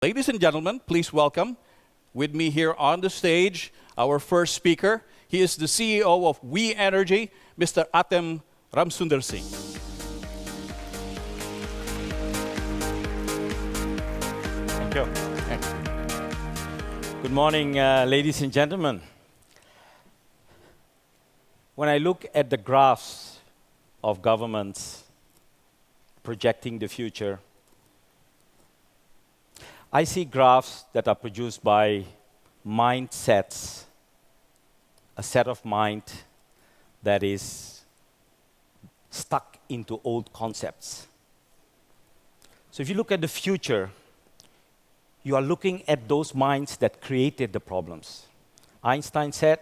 Ladies and gentlemen, please welcome with me here on the stage our first speaker. He is the CEO of Wenergy, Mr. Atem Ramsundersingh. Thank you. Good morning, ladies and gentlemen. When I look at the graphs of governments projecting the future, I see graphs that are produced by mindsets, a set of mind that is stuck into old concepts. So if you look at the future, you are looking at those minds that created the problems. Einstein said,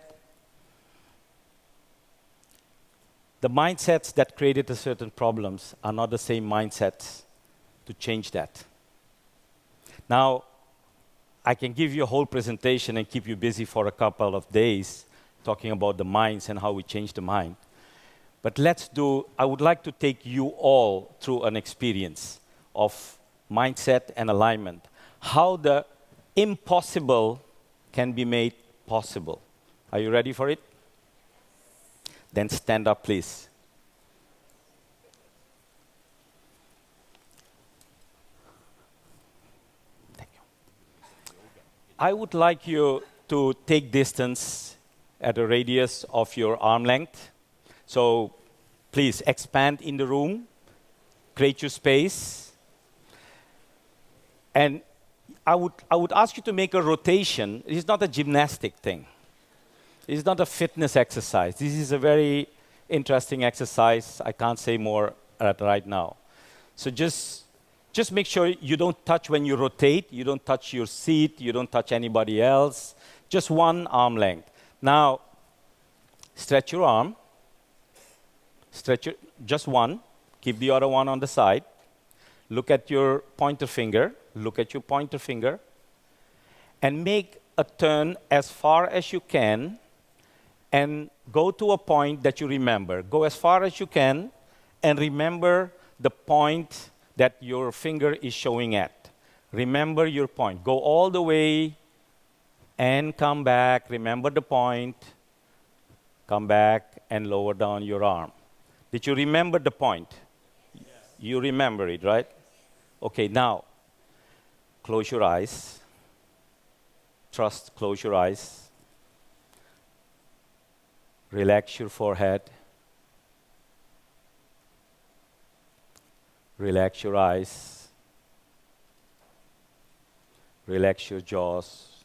the mindsets that created the certain problems are not the same mindsets to change that. Now, I can give you a whole presentation and keep you busy for a couple of days talking about the minds and how we change the mind. But I would like to take you all through an experience of mindset and alignment, how the impossible can be made possible. Are you ready for it? Then stand up, please. I would like you to take distance at a radius of your arm length. So please expand in the room, create your space. And I would ask you to make a rotation. It is not a gymnastic thing. It is not a fitness exercise. This is a very interesting exercise. I can't say more right now. So just make sure you don't touch when you rotate, you don't touch your seat, you don't touch anybody else. Just one arm length. Now, stretch your arm. Just one. Keep the other one on the side. Look at your pointer finger. Look at your pointer finger. And make a turn as far as you can and go to a point that you remember. Go as far as you can and remember the point that your finger is showing at. Remember your point. Go all the way and come back. Remember the point. Come back and lower down your arm. Did you remember the point? Yes. You remember it, right? Okay, now, close your eyes. Close your eyes. Relax your forehead. Relax your eyes. Relax your jaws.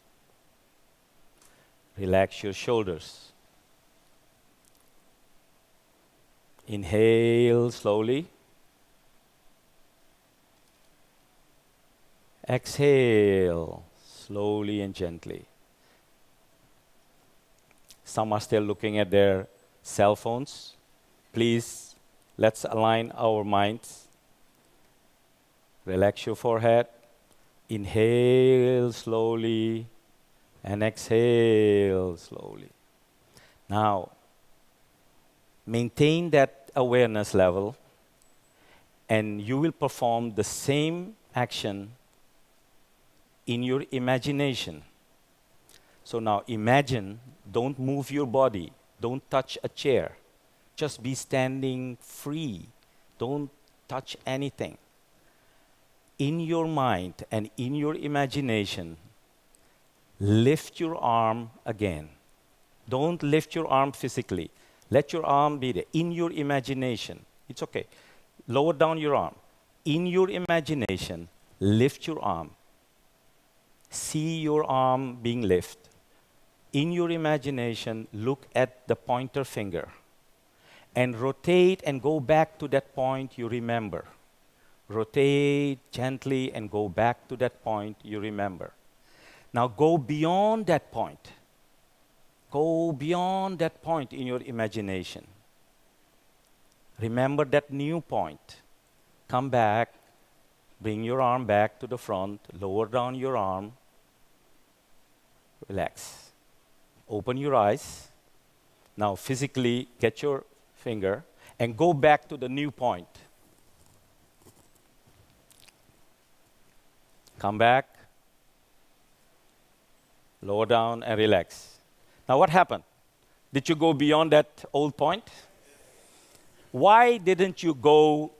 Relax your shoulders. Inhale slowly. Exhale slowly and gently. Some are still looking at their cell phones. Please, let's align our minds. Relax your forehead. Inhale slowly and exhale slowly. Now, maintain that awareness level and you will perform the same action in your imagination. So now imagine, don't move your body, don't touch a chair. Just be standing free. Don't touch anything. In your mind and in your imagination, lift your arm again. Don't lift your arm physically. Let your arm be there. In your imagination, it's okay. Lower down your arm. In your imagination, lift your arm. See your arm being lifted. In your imagination, look at the pointer finger and rotate and go back to that point you remember. Rotate gently and go back to that point you remember. Now go beyond that point. Go beyond that point in your imagination. Remember that new point. Come back. Bring your arm back to the front. Lower down your arm. Relax. Open your eyes. Now physically get your finger and go back to the new point. Come back, Lower down and relax. Now what happened? Did you go beyond that old point? Why didn't you go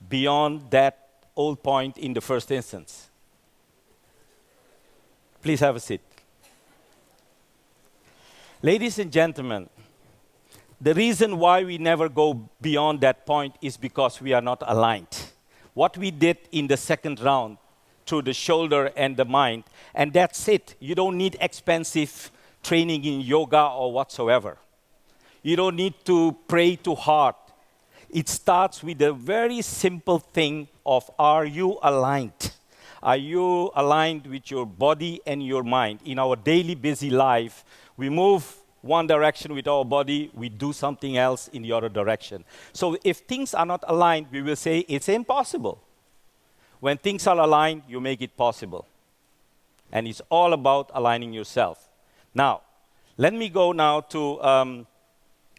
beyond that old point in the first instance? Please have a seat. Ladies and gentlemen, the reason why we never go beyond that point is because we are not aligned. What we did in the second round through the shoulder and the mind, and that's it. You don't need expensive training in yoga or whatsoever. You don't need to pray too hard. It starts with a very simple thing of, are you aligned? Are you aligned with your body and your mind? In our daily busy life, we move one direction with our body, we do something else in the other direction. So if things are not aligned, we will say it's impossible. When things are aligned, you make it possible. And it's all about aligning yourself. Now, let me go now to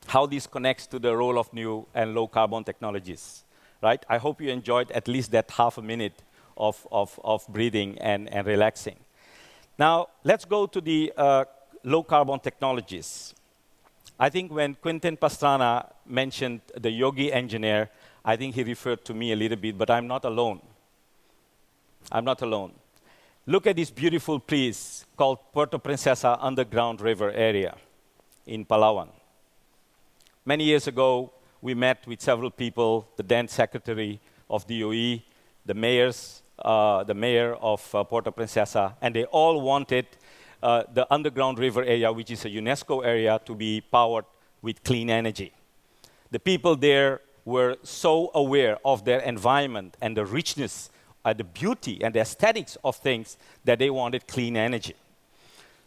how this connects to the role of new and low carbon technologies. Right? I hope you enjoyed at least that half a minute of breathing and relaxing. Now, let's go to the low carbon technologies. I think when Quentin Pastrana mentioned the yogi engineer, I think he referred to me a little bit, but I'm not alone. I'm not alone. Look at this beautiful place called Puerto Princesa Underground River area in Palawan. Many years ago, we met with several people, the then secretary of DOE, the mayor of Puerto Princesa, and they all wanted the underground river area, which is a UNESCO area, to be powered with clean energy. The people there were so aware of their environment and the richness, the beauty and the aesthetics of things that they wanted clean energy.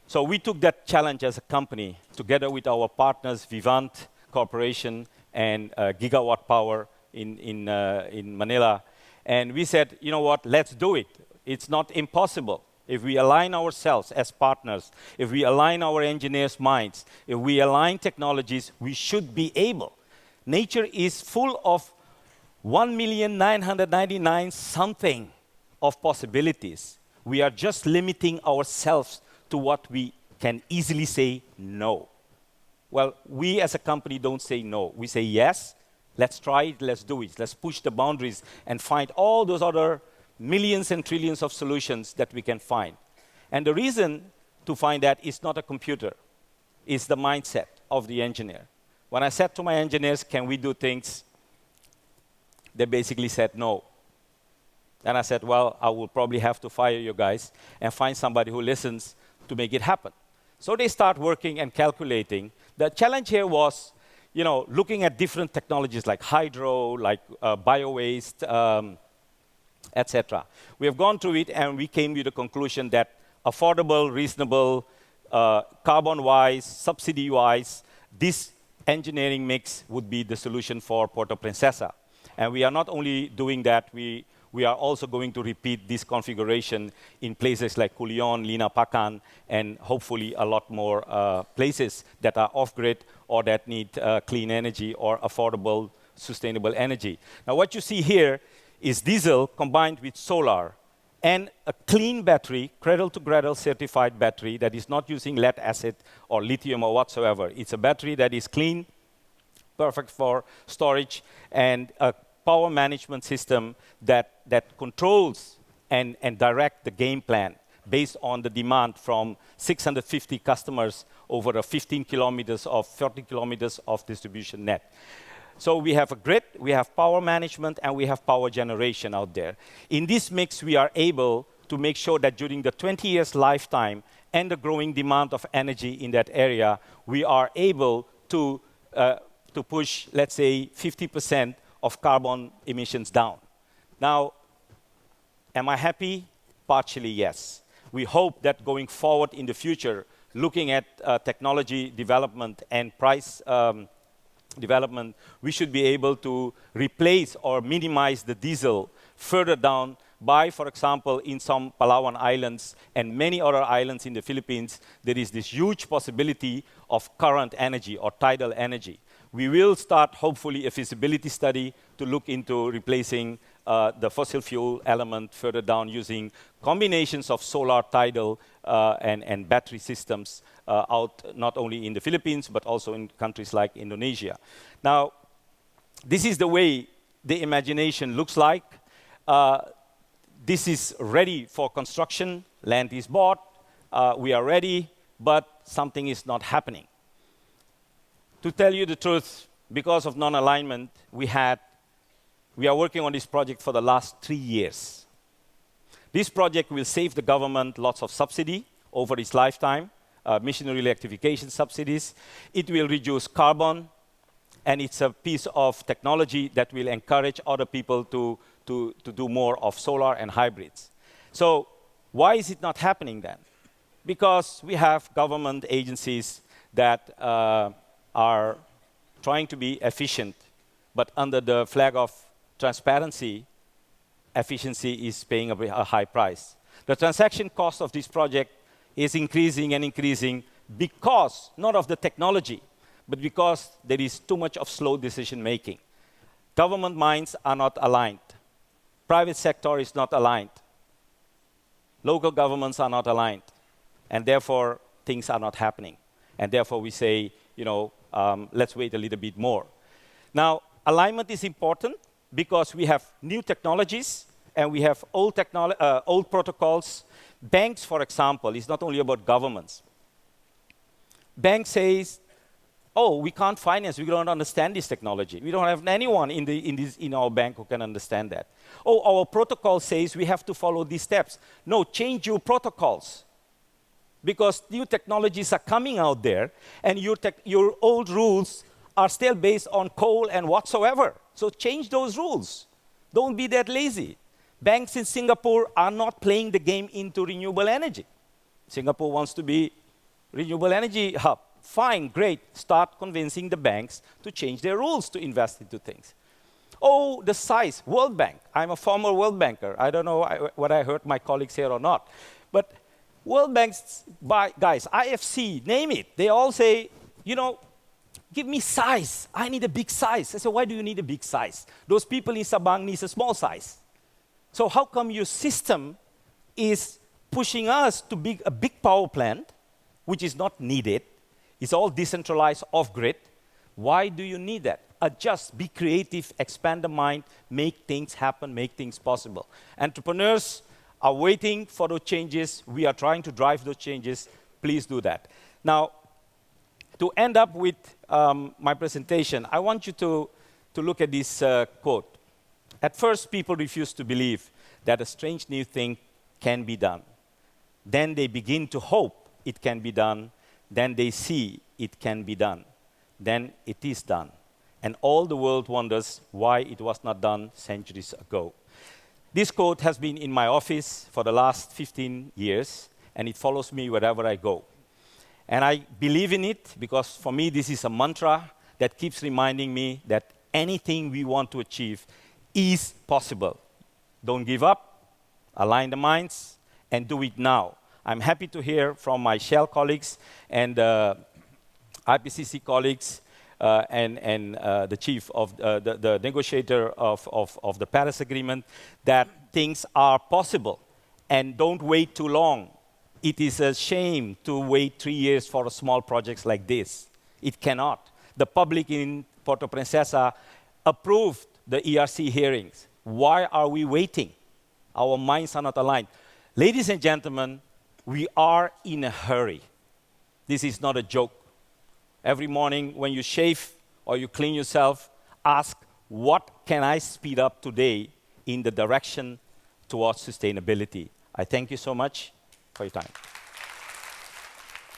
So we took that challenge as a company, together with our partners, Vivant Corporation and Gigawatt Power in Manila. And we said, you know what, let's do it. It's not impossible. If we align ourselves as partners, if we align our engineers' minds, if we align technologies, we should be able. Nature is full of 1,999,000 something of possibilities. We are just limiting ourselves to what we can easily say no. Well, we as a company don't say no. We say yes, let's try it, let's do it. Let's push the boundaries and find all those other millions and trillions of solutions that we can find. And the reason to find that is not a computer. It's the mindset of the engineer. When I said to my engineers, can we do things? They basically said no. And I said, well, I will probably have to fire you guys and find somebody who listens to make it happen. So they start working and calculating. The challenge here was, looking at different technologies like hydro, like bio-waste, etc. We have gone through it and we came to the conclusion that affordable, reasonable, carbon-wise, subsidy-wise, this engineering mix would be the solution for Puerto Princesa. And we are not only doing that, we are also going to repeat this configuration in places like Culion, Linapacan, and hopefully a lot more places that are off-grid or that need clean energy or affordable, sustainable energy. Now what you see here is diesel combined with solar and a clean battery, cradle-to-cradle certified battery that is not using lead acid or lithium or whatsoever. It's a battery that is clean, perfect for storage, and a power management system that controls and direct the game plan based on the demand from 650 customers over 15 kilometers of 30 kilometers of distribution net. So we have a grid, we have power management, and we have power generation out there. In this mix, we are able to make sure that during the 20 years lifetime and the growing demand of energy in that area, we are able to push, let's say, 50% of carbon emissions down. Now, am I happy? Partially, yes. We hope that going forward in the future, looking at technology development and price development, we should be able to replace or minimize the diesel further down by, for example, in some Palawan islands and many other islands in the Philippines, there is this huge possibility of current energy or tidal energy. We will start, hopefully, a feasibility study to look into replacing the fossil fuel element further down using combinations of solar, tidal, and battery systems out not only in the Philippines, but also in countries like Indonesia. Now, this is the way the imagination looks like. This is ready for construction. Land is bought. We are ready, but something is not happening. To tell you the truth, because of non-alignment, we are working on this project for the last 3 years. This project will save the government lots of subsidy over its lifetime, machinery electrification subsidies. It will reduce carbon, and it's a piece of technology that will encourage other people to do more of solar and hybrids. So why is it not happening then? Because we have government agencies that are trying to be efficient, but under the flag of transparency, efficiency is paying a high price. The transaction cost of this project is increasing and increasing because, not of the technology, but because there is too much of slow decision making. Government minds are not aligned. Private sector is not aligned. Local governments are not aligned. And therefore, things are not happening. And therefore, we say, let's wait a little bit more. Now, alignment is important because we have new technologies and we have old protocols. Banks, for example, is not only about governments. Bank says, oh, we can't finance, we don't understand this technology. We don't have anyone in our bank who can understand that. Oh, our protocol says we have to follow these steps. No, change your protocols. Because new technologies are coming out there, and your old rules are still based on coal and whatsoever. So change those rules. Don't be that lazy. Banks in Singapore are not playing the game into renewable energy. Singapore wants to be renewable energy hub. Fine, great. Start convincing the banks to change their rules to invest into things. Oh, the size, World Bank. I'm a former World Banker. I don't know what I heard my colleagues here or not. But World Banks, guys, IFC, name it. They all say, give me size. I need a big size. I say, why do you need a big size? Those people in Sabang need a small size. So how come your system is pushing us to a big power plant, which is not needed? It's all decentralized off-grid. Why do you need that? Adjust, be creative, expand the mind, make things happen, make things possible. Entrepreneurs are waiting for those changes. We are trying to drive those changes. Please do that. Now, to end up with my presentation, I want you to look at this quote. At first, people refused to believe that a strange new thing can be done. Then they begin to hope it can be done. Then they see it can be done. Then it is done. And all the world wonders why it was not done centuries ago. This quote has been in my office for the last 15 years, and it follows me wherever I go. And I believe in it because for me this is a mantra that keeps reminding me that anything we want to achieve is possible. Don't give up, align the minds, and do it now. I'm happy to hear from my Shell colleagues and IPCC colleagues and the chief of the negotiator of the Paris Agreement that things are possible. And don't wait too long. It is a shame to wait 3 years for small projects like this. It cannot. The public in Puerto Princesa approved the ERC hearings. Why are we waiting? Our minds are not aligned. Ladies and gentlemen, we are in a hurry. This is not a joke. Every morning when you shave or you clean yourself, ask, what can I speed up today in the direction towards sustainability? I thank you so much for your time.